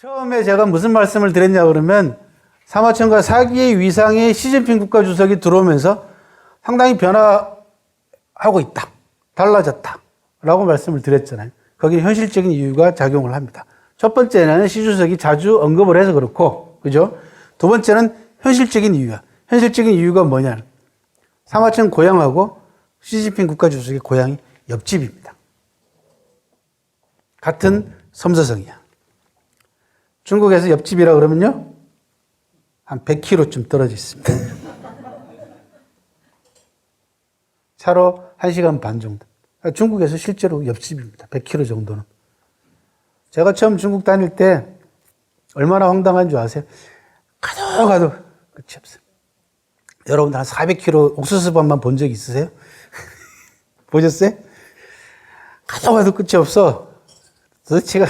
처음에 제가 무슨 말씀을 드렸냐 그러면 사마천과 4기의 위상의 시진핑 국가주석이 들어오면서 상당히 변화하고 있다. 달라졌다. 라고 말씀을 드렸잖아요. 거기에 현실적인 이유가 작용을 합니다. 첫 번째는 시 주석이 자주 언급을 해서 그렇고, 그죠? 두 번째는 현실적인 이유야. 현실적인 이유가 뭐냐. 사마천 고향하고 시진핑 국가주석의 고향이 옆집입니다. 같은 섬서성이야. 중국에서 옆집이라 그러면요, 한 100km쯤 떨어져 있습니다. 차로 1시간 반 정도. 중국에서 실제로 옆집입니다. 100km 정도는. 제가 처음 중국 다닐 때 얼마나 황당한 줄 아세요? 가도 끝이 없어요. 여러분 한 400km 옥수수밭만 본 적 있으세요? 보셨어요? 가도 끝이 없어. 도대체가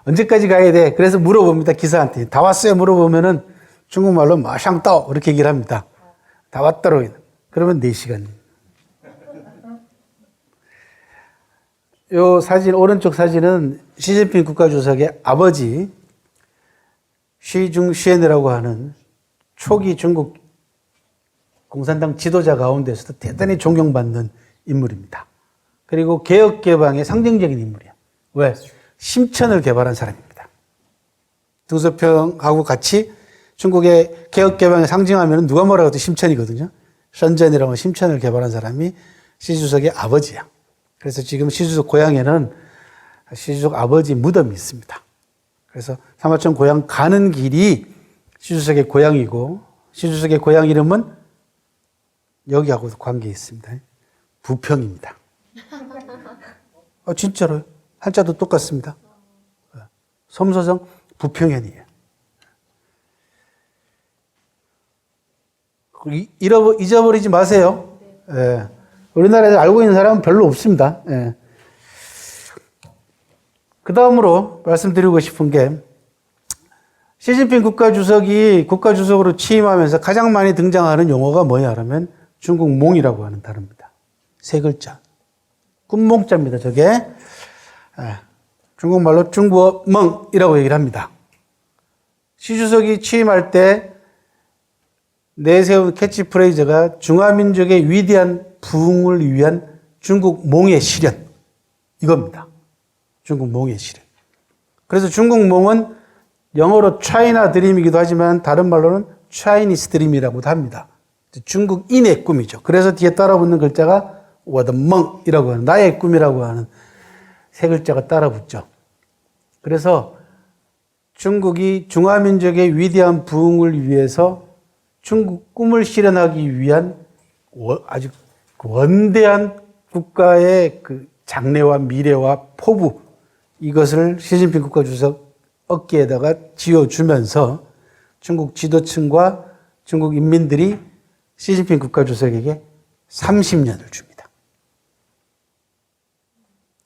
언제까지 가야 돼? 그래서 물어봅니다. 기사한테. 다 왔어요? 물어보면은 중국말로 마샹따오 이렇게 얘기를 합니다. 다 왔더라고요. 그러면 4시간. 요 사진, 오른쪽 사진은 시진핑 국가주석의 아버지 시중시엔이라고 하는 초기 중국 공산당 지도자 가운데서도 대단히 존경받는 인물입니다. 그리고 개혁개방의 상징적인 인물이야. 왜? 심천을 개발한 사람입니다. 등소평하고 같이 중국의 개혁개방을 상징하면 누가 뭐라고 해도 심천이거든요. 선전이라고 심천을 개발한 사람이 시 주석의 아버지야. 그래서 지금 시 주석 고향에는 시 주석 아버지 무덤이 있습니다. 그래서 사마천 고향 가는 길이 시 주석의 고향이고, 시 주석의 고향 이름은 여기하고도 관계 있습니다. 부평입니다. 진짜로요. 한자도 똑같습니다. 섬서성 부평현이에요. 잊어버리지 마세요. 예. 우리나라에서 알고 있는 사람은 별로 없습니다. 예. 그 다음으로 말씀드리고 싶은 게, 시진핑 국가주석이 국가주석으로 취임하면서 가장 많이 등장하는 용어가 뭐냐 하면 중국몽이라고 하는 단어입니다. 3글자. 꿈몽자입니다, 저게. 예. 중국말로 중국멍이라고 얘기를 합니다. 시 주석이 취임할 때 내세운 캐치프레이즈가 중화민족의 위대한 부흥을 위한 중국몽의 실현. 이겁니다. 중국몽의 실현. 그래서 중국몽은 영어로 차이나 드림이기도 하지만 다른 말로는 차이니스 드림이라고도 합니다. 중국인의 꿈이죠. 그래서 뒤에 따라붙는 글자가 워더멍이라고 하는, 나의 꿈이라고 하는 3글자가 따라붙죠. 그래서 중국이 중화민족의 위대한 부흥을 위해서 중국 꿈을 실현하기 위한 아주 원대한 국가의 그 장래와 미래와 포부, 이것을 시진핑 국가주석 어깨에다가 쥐어주면서 중국 지도층과 중국 인민들이 시진핑 국가주석에게 30년을 줍니다.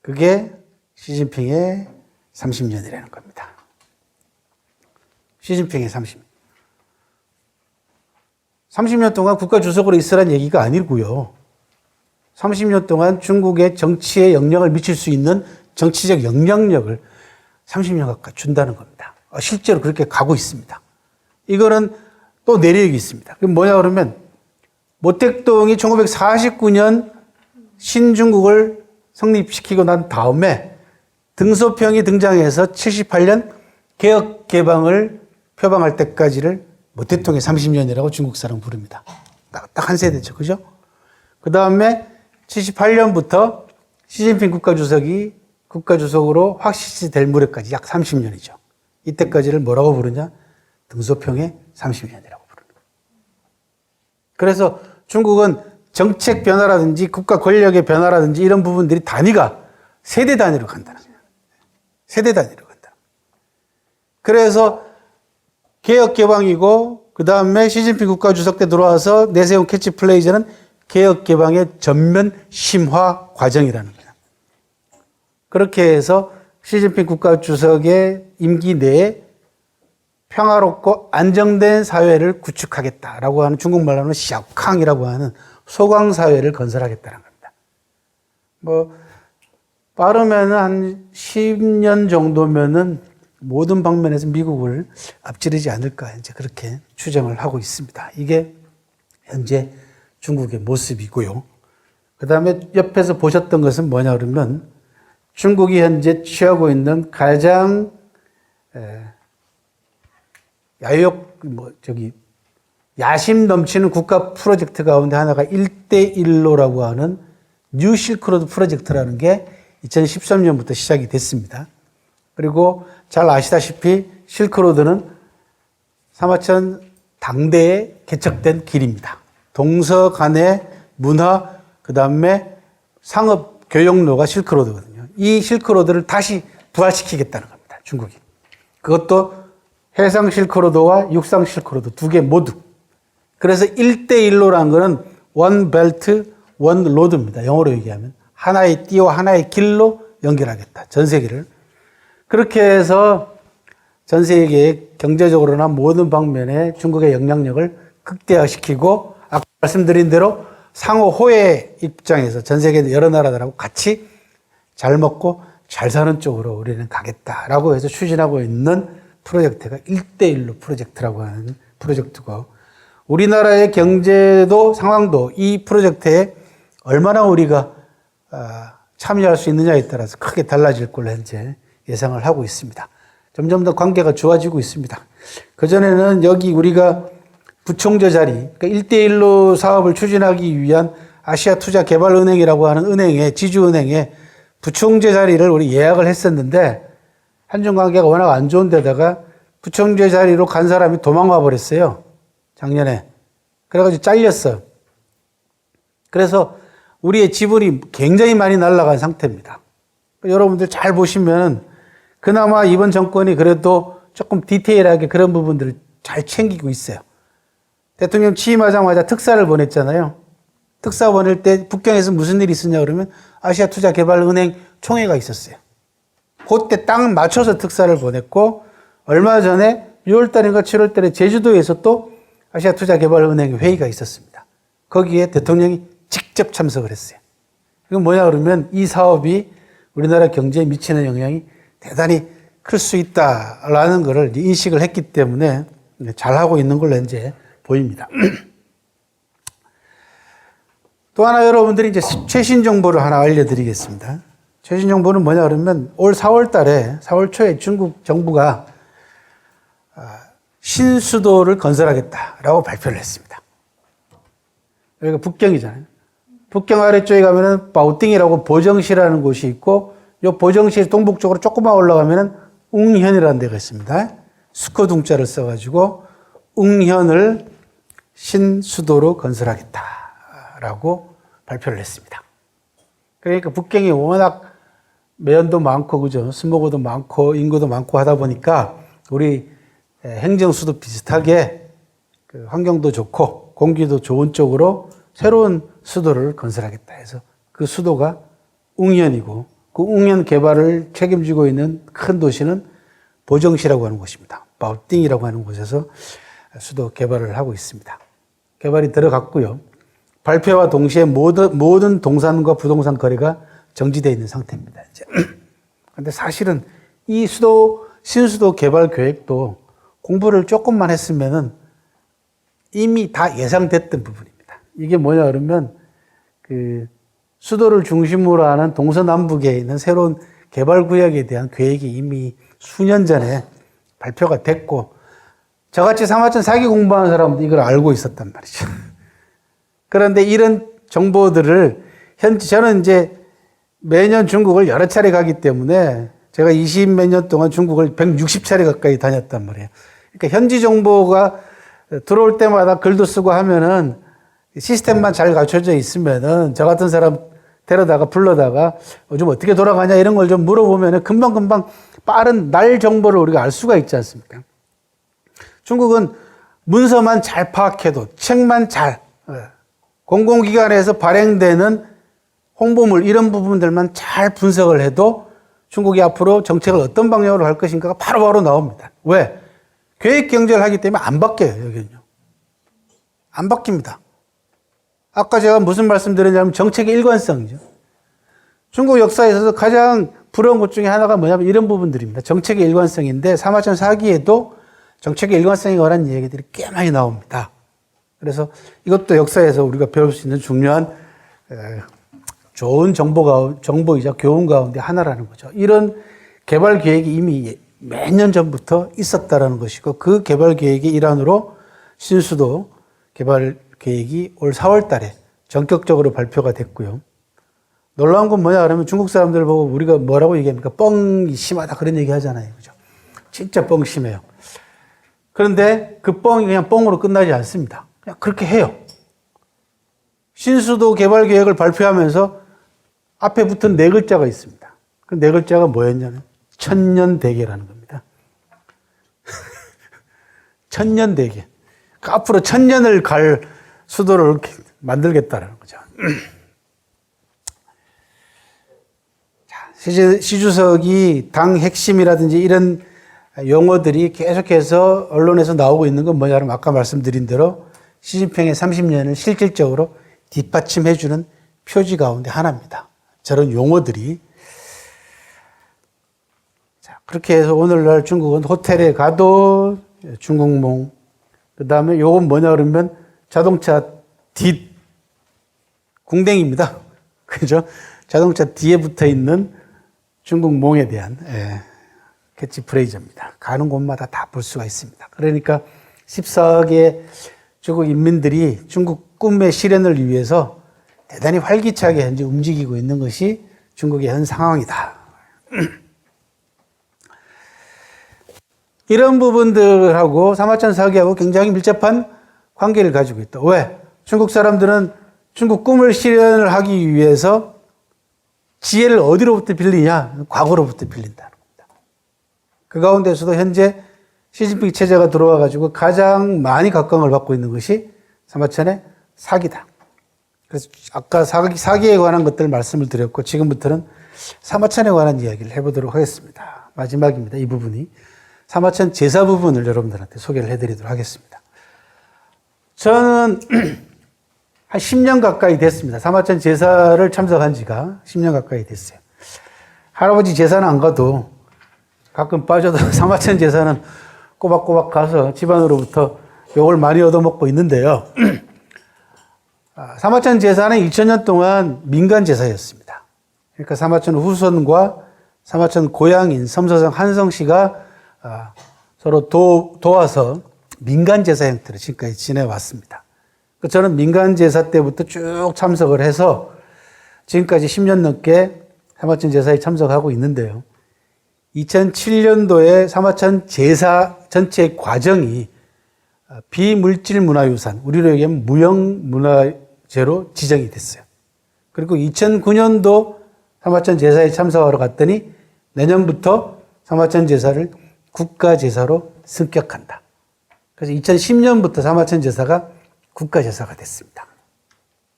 그게 시진핑의 30년이라는 겁니다. 시진핑의 30년. 30년 동안 국가주석으로 있으라는 얘기가 아니고요. 30년 동안 중국의 정치에 영향을 미칠 수 있는 정치적 영향력을 30년 가까이 준다는 겁니다. 실제로 그렇게 가고 있습니다. 이거는 또 내력이 있습니다. 그게 뭐냐 그러면 모택동이 1949년 신중국을 성립시키고 난 다음에 등소평이 등장해서 78년 개혁 개방을 표방할 때까지를 모택동의 30년이라고 중국 사람 부릅니다. 딱 한 세대죠. 그죠? 그 다음에 78년부터 시진핑 국가주석이 국가주석으로 확실시 될 무렵까지 약 30년이죠. 이때까지를 뭐라고 부르냐? 등소평의 30년이라고 부릅니다. 그래서 중국은 정책 변화라든지 국가 권력의 변화라든지 이런 부분들이 단위가 세대 단위로 간다는 거예요. 세대 단위로 간다. 그래서 개혁 개방이고 그 다음에 시진핑 국가주석 때 들어와서 내세운 캐치플레이즈는 개혁 개방의 전면 심화 과정이라는 거예요. 그렇게 해서 시진핑 국가주석의 임기 내에 평화롭고 안정된 사회를 구축하겠다라고 하는 중국말로는 샤오캉이라고 하는 소강사회를 건설하겠다는 겁니다. 빠르면 한 10년 정도면은 모든 방면에서 미국을 앞지르지 않을까 이제 그렇게 추정을 하고 있습니다. 이게 현재 중국의 모습이고요. 그 다음에 옆에서 보셨던 것은 뭐냐 그러면 중국이 현재 취하고 있는 가장 야심 넘치는 국가 프로젝트 가운데 하나가 1대1로라고 하는 뉴 실크로드 프로젝트라는 게 2013년부터 시작이 됐습니다. 그리고 잘 아시다시피 실크로드는 사마천 당대에 개척된 길입니다. 동서 간의 문화, 그 다음에 상업 교역로가 실크로드거든요. 이 실크로드를 다시 부활시키겠다는 겁니다. 중국이. 그것도 해상 실크로드와 육상 실크로드 두 개 모두. 그래서 1대1로라는 거는 원 벨트, 원 로드입니다. 영어로 얘기하면. 하나의 띠와 하나의 길로 연결하겠다. 전 세계를. 그렇게 해서 전 세계의 경제적으로나 모든 방면에 중국의 영향력을 극대화시키고 아까 말씀드린 대로 상호 호혜 입장에서 전 세계 여러 나라들하고 같이 잘 먹고 잘 사는 쪽으로 우리는 가겠다라고 해서 추진하고 있는 프로젝트가 1대1로 프로젝트라고 하는 프로젝트고 우리나라의 경제도 상황도 이 프로젝트에 얼마나 우리가 참여할 수 있느냐에 따라서 크게 달라질 걸로 현재 예상을 하고 있습니다. 점점 더 관계가 좋아지고 있습니다. 그전에는 여기 우리가 부총재 자리, 그러니까 1대1로 사업을 추진하기 위한 아시아투자개발은행이라고 하는 은행에, 지주은행에 부총재 자리를 우리 예약을 했었는데 한중 관계가 워낙 안 좋은 데다가 부총재 자리로 간 사람이 도망가 버렸어요. 작년에. 그래가지고 잘렸어. 그래서 우리의 지분이 굉장히 많이 날아간 상태입니다. 여러분들 잘 보시면 그나마 이번 정권이 그래도 조금 디테일하게 그런 부분들을 잘 챙기고 있어요. 대통령 취임하자마자 특사를 보냈잖아요. 특사 보낼 때 북경에서 무슨 일이 있었냐 그러면 아시아투자개발은행 총회가 있었어요. 그때 딱 맞춰서 특사를 보냈고 얼마 전에 6월 달인가 7월 달에 제주도에서 또 아시아투자개발은행 회의가 있었습니다. 거기에 대통령이 직접 참석을 했어요. 이건 뭐냐 그러면 이 사업이 우리나라 경제에 미치는 영향이 대단히 클 수 있다라는 것을 인식을 했기 때문에 잘하고 있는 걸로 현재 보입니다. 또 하나 여러분들이 이제 최신 정보를 하나 알려드리겠습니다. 최신 정보는 뭐냐 그러면 올 4월 달에 4월 초에 중국 정부가 신수도를 건설하겠다라고 발표를 했습니다. 여기가 북경이잖아요. 북경 아래쪽에 가면은 바오띵이라고 보정시라는 곳이 있고 요 보정시 동북쪽으로 조금만 올라가면은 웅현이라는 데가 있습니다. 수커둥자를 써가지고 웅현을 신수도로 건설하겠다라고 발표를 했습니다. 그러니까 북경이 워낙 매연도 많고 그죠? 스모그도 많고 인구도 많고 하다 보니까 우리 행정수도 비슷하게 그 환경도 좋고 공기도 좋은 쪽으로 새로운 수도를 건설하겠다 해서 그 수도가 웅현이고 그 웅현 개발을 책임지고 있는 큰 도시는 보정시라고 하는 곳입니다. 바오띵이라고 하는 곳에서 수도 개발을 하고 있습니다. 개발이 들어갔고요. 발표와 동시에 모든 동산과 부동산 거래가 정지되어 있는 상태입니다. 그런데 사실은 이 신수도 개발 계획도 공부를 조금만 했으면은 이미 다 예상됐던 부분입니다. 이게 뭐냐 그러면 그 수도를 중심으로 하는 동서남북에 있는 새로운 개발 구역에 대한 계획이 이미 수년 전에 발표가 됐고 저같이 사마천 사기 공부하는 사람도 이걸 알고 있었단 말이죠. 그런데 이런 정보들을 저는 이제 매년 중국을 여러 차례 가기 때문에 제가 20몇 년 동안 중국을 160차례 가까이 다녔단 말이에요. 그러니까 현지 정보가 들어올 때마다 글도 쓰고 하면은 시스템만 잘 갖춰져 있으면은 저 같은 사람 데려다가 불러다가 요즘 어떻게 돌아가냐 이런 걸 좀 물어보면은 금방금방 빠른 날 정보를 우리가 알 수가 있지 않습니까? 중국은 문서만 잘 파악해도 책만 잘 공공기관에서 발행되는 홍보물 이런 부분들만 잘 분석을 해도 중국이 앞으로 정책을 어떤 방향으로 할 것인가가 바로바로 나옵니다. 왜? 계획경제를 하기 때문에 안 바뀌어요, 여기는요. 안 바뀝니다. 아까 제가 무슨 말씀 드렸냐면 정책의 일관성이죠. 중국 역사에 있어서 가장 부러운 것 중에 하나가 뭐냐면 이런 부분들입니다. 정책의 일관성인데 사마천 사기에도 정책의 일관성에 관한 얘기들이 꽤 많이 나옵니다. 그래서 이것도 역사에서 우리가 배울 수 있는 중요한 좋은 정보이자 교훈 가운데 하나라는 거죠. 이런 개발 계획이 이미 몇 년 전부터 있었다라는 것이고 그 개발 계획의 일환으로 신수도 개발 계획이 올 4월 달에 전격적으로 발표가 됐고요. 놀라운 건 뭐냐 그러면 중국 사람들 보고 우리가 뭐라고 얘기합니까? 뻥이 심하다 그런 얘기 하잖아요. 그죠? 진짜 뻥 심해요. 그런데 그 뻥이 그냥 뻥으로 끝나지 않습니다. 그냥 그렇게 해요. 신수도 개발 계획을 발표하면서 앞에 붙은 네 글자가 있습니다. 그 네 글자가 뭐였냐면 천년대계라는 겁니다. 천년대계. 그러니까 앞으로 1000년을 갈 수도를 만들겠다는 거죠. 시 주석이 당 핵심이라든지 이런 용어들이 계속해서 언론에서 나오고 있는 건 뭐냐면 아까 말씀드린 대로 시진핑의 30년을 실질적으로 뒷받침해주는 표지 가운데 하나입니다. 저런 용어들이. 자, 그렇게 해서 오늘날 중국은 호텔에 가도 중국몽, 그 다음에 요건 뭐냐 그러면 자동차 뒷 궁뎅입니다. 그죠? 자동차 뒤에 붙어 있는 중국몽에 대한 캐치프레이즈입니다. 가는 곳마다 다 볼 수가 있습니다. 그러니까 14억의 중국 인민들이 중국 꿈의 실현을 위해서 대단히 활기차게 현재 움직이고 있는 것이 중국의 현 상황이다. 이런 부분들하고 사마천 사기하고 굉장히 밀접한 관계를 가지고 있다. 왜? 중국 사람들은 중국 꿈을 실현을 하기 위해서 지혜를 어디로부터 빌리냐? 과거로부터 빌린다는 겁니다. 그 가운데서도 현재 시진핑 체제가 들어와 가지고 가장 많이 각광을 받고 있는 것이 사마천의 사기다. 그래서 아까 사기에 관한 것들 말씀을 드렸고 지금부터는 사마천에 관한 이야기를 해보도록 하겠습니다. 마지막입니다. 이 부분이. 사마천 제사 부분을 여러분들한테 소개를 해드리도록 하겠습니다. 저는 한 10년 가까이 됐습니다. 사마천 제사를 참석한 지가 10년 가까이 됐어요. 할아버지 제사는 안 가도 가끔 빠져도 사마천 제사는 꼬박꼬박 가서 집안으로부터 욕을 많이 얻어먹고 있는데요. 사마천 제사는 2000년 동안 민간 제사였습니다. 그러니까 사마천 후손과 사마천 고향인 섬서성 한성씨가 서로 도와서 민간 제사 형태로 지금까지 지내왔습니다. 저는 민간 제사 때부터 쭉 참석을 해서 지금까지 10년 넘게 사마천 제사에 참석하고 있는데요. 2007년도에 사마천 제사 전체 과정이 비물질 문화유산, 우리로 얘기하면 무형문화재로 지정이 됐어요. 그리고 2009년도 사마천 제사에 참석하러 갔더니 내년부터 사마천 제사를 국가제사로 승격한다. 그래서 2010년부터 사마천 제사가 국가제사가 됐습니다.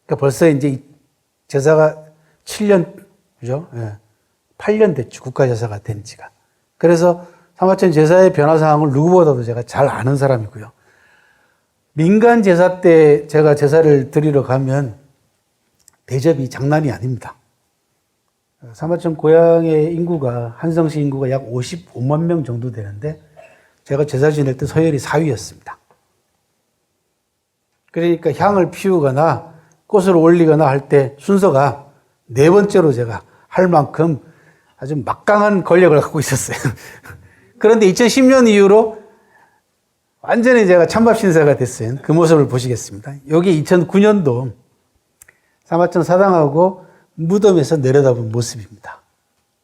그러니까 벌써 이제 제사가 7년, 그죠? 8년 됐죠. 국가제사가 된 지가. 그래서 사마천 제사의 변화 사항을 누구보다도 제가 잘 아는 사람이고요. 민간 제사 때 제가 제사를 드리러 가면 대접이 장난이 아닙니다. 사마천 고향의 인구가, 한성시 인구가 약 55만 명 정도 되는데 제가 제사 지낼 때 서열이 4위였습니다. 그러니까 향을 피우거나 꽃을 올리거나 할 때 순서가 네 번째로 제가 할 만큼 아주 막강한 권력을 갖고 있었어요. 그런데 2010년 이후로 완전히 제가 찬밥 신사가 됐어요. 그 모습을 보시겠습니다. 여기 2009년도 사마천 사당하고 무덤에서 내려다본 모습입니다.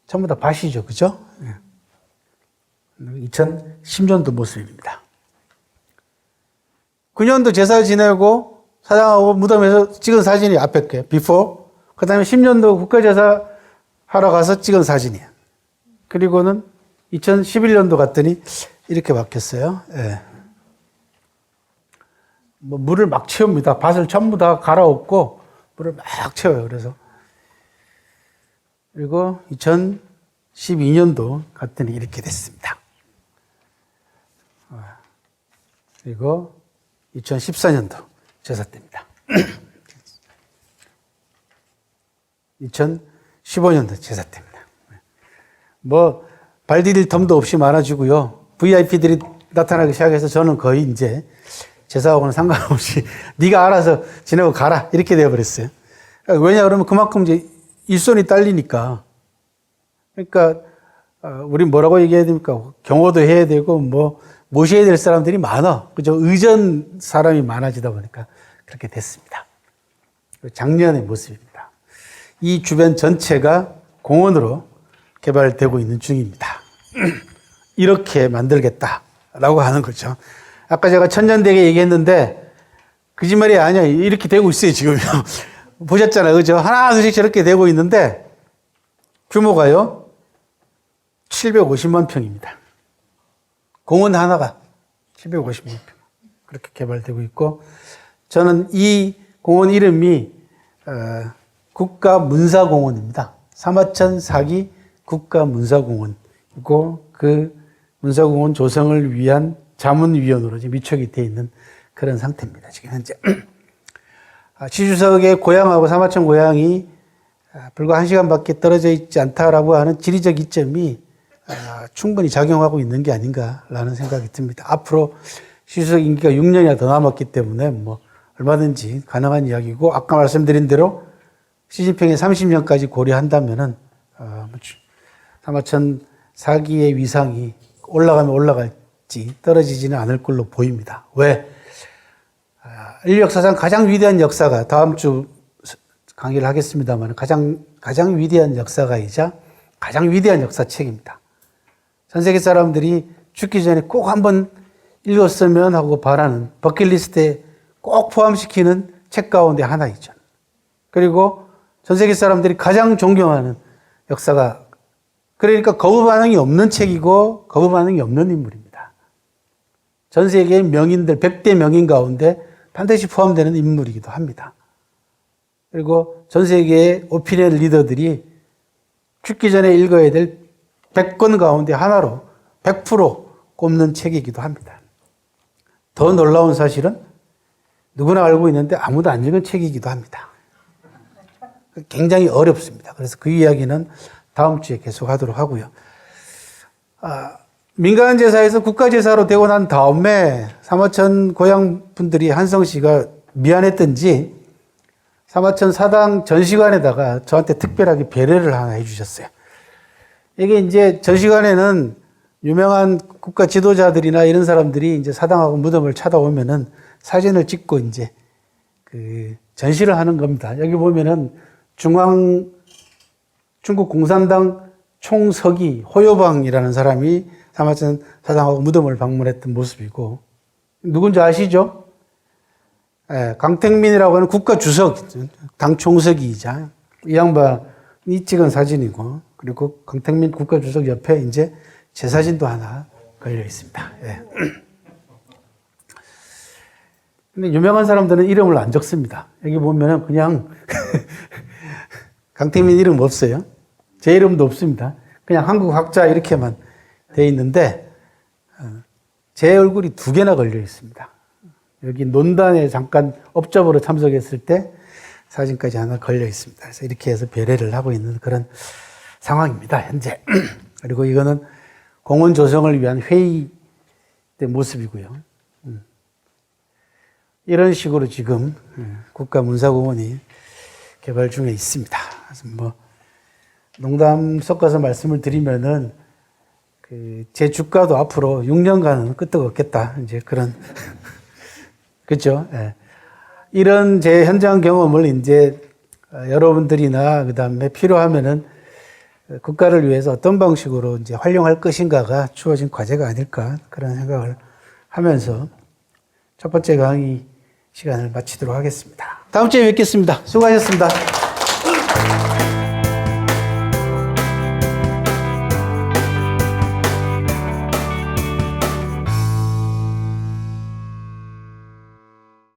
전부 다 밭이죠. 그죠? 2010년도 모습입니다. 9년도 제사 지내고 사당하고 무덤에서 찍은 사진이 앞에 게 before. 그 다음에 10년도 국가제사 하러 가서 찍은 사진이에요. 그리고는 2011년도 갔더니 이렇게 바뀌었어요. 예. 뭐 물을 막 채웁니다. 밭을 전부 다 갈아엎고 물을 막 채워요. 그래서 그리고 2012년도 갔더니 이렇게 됐습니다. 그리고 2014년도 제사 때입니다. 2015년도 제사 때입니다. 뭐 발 디딜 텀도 없이 많아지고요. VIP들이 나타나기 시작해서 저는 거의 이제 제사하고는 상관없이 네가 알아서 지내고 가라 이렇게 되어버렸어요. 왜냐 그러면 그만큼 이제 일손이 딸리니까. 그러니까 우리 뭐라고 얘기해야 됩니까? 경호도 해야 되고 뭐 모셔야 될 사람들이 많아. 그죠? 의전 사람이 많아지다 보니까 그렇게 됐습니다. 작년의 모습입니다. 이 주변 전체가 공원으로 개발되고 있는 중입니다. 이렇게 만들겠다라고 하는 거죠. 아까 제가 천년대게 얘기했는데 거짓말이 아니야. 이렇게 되고 있어요, 지금. 보셨잖아요. 그죠? 하나, 둘씩 저렇게 되고 있는데 규모가요, 750만 평입니다. 공원 하나가 750만 평. 그렇게 개발되고 있고, 저는 이 공원 이름이, 국가문사공원입니다. 사마천 4기 국가문사공원이고, 그 문사공원 조성을 위한 자문위원으로 지금 위촉이 되어 있는 그런 상태입니다. 지금 현재. 시주석의 고향하고 사마천 고향이 불과 1시간밖에 떨어져 있지 않다라고 하는 지리적 이점이 충분히 작용하고 있는 게 아닌가라는 생각이 듭니다. 앞으로 시주석 임기가 6년이나 더 남았기 때문에 뭐 얼마든지 가능한 이야기고, 아까 말씀드린 대로 시진핑이 30년까지 고려한다면은 사마천 4기의 위상이 올라가면 올라갈지 떨어지지는 않을 걸로 보입니다. 왜? 인류 역사상 가장 위대한 역사가, 다음 주 강의를 하겠습니다만, 가장 위대한 역사가이자 가장 위대한 역사책입니다. 전 세계 사람들이 죽기 전에 꼭 한번 읽었으면 하고 바라는 버킷리스트에 꼭 포함시키는 책 가운데 하나이죠. 그리고 전 세계 사람들이 가장 존경하는 역사가, 그러니까 거부 반응이 없는 책이고 거부 반응이 없는 인물입니다. 전 세계의 명인들 100대 명인 가운데 반드시 포함되는 인물이기도 합니다. 그리고 전 세계의 오피니언 리더들이 죽기 전에 읽어야 될 100권 가운데 하나로 100% 꼽는 책이기도 합니다. 더 놀라운 사실은 누구나 알고 있는데 아무도 안 읽은 책이기도 합니다. 굉장히 어렵습니다. 그래서 그 이야기는 다음 주에 계속하도록 하고요. 민간 제사에서 국가 제사로 되고 난 다음에 사마천 고향 분들이, 한성 씨가 미안했던지 사마천 사당 전시관에다가 저한테 특별하게 배려를 하나 해주셨어요. 이게 이제 전시관에는 유명한 국가 지도자들이나 이런 사람들이 이제 사당하고 무덤을 찾아오면은 사진을 찍고 이제 그 전시를 하는 겁니다. 여기 보면은 중국 공산당 총서기 호요방이라는 사람이 사마천 사당하고 무덤을 방문했던 모습이고, 누군지 아시죠? 강택민이라고 하는 국가 주석, 당 총서기이자 이 양반이 찍은 사진이고, 그리고 강택민 국가 주석 옆에 이제 제 사진도 하나 걸려 있습니다. 예. 근데 유명한 사람들은 이름을 안 적습니다. 여기 보면은 그냥 강택민 이름 없어요. 제 이름도 없습니다. 그냥 한국 학자 이렇게만 돼 있는데, 제 얼굴이 2개나 걸려 있습니다. 여기 논단에 잠깐 업적으로 참석했을 때 사진까지 하나 걸려 있습니다. 그래서 이렇게 해서 배려를 하고 있는 그런 상황입니다, 현재. 그리고 이거는 공원 조성을 위한 회의 때 모습이고요. 이런 식으로 지금 국가문사공원이 개발 중에 있습니다. 그래서 뭐 농담 섞어서 말씀을 드리면은 제 주가도 앞으로 6년간은 끄떡없겠다. 이제 그런 그렇죠. 예. 이런 제 현장 경험을 이제 여러분들이나 그다음에 필요하면은 국가를 위해서 어떤 방식으로 이제 활용할 것인가가 주어진 과제가 아닐까, 그런 생각을 하면서 첫 번째 강의 시간을 마치도록 하겠습니다. 다음 주에 뵙겠습니다. 수고하셨습니다.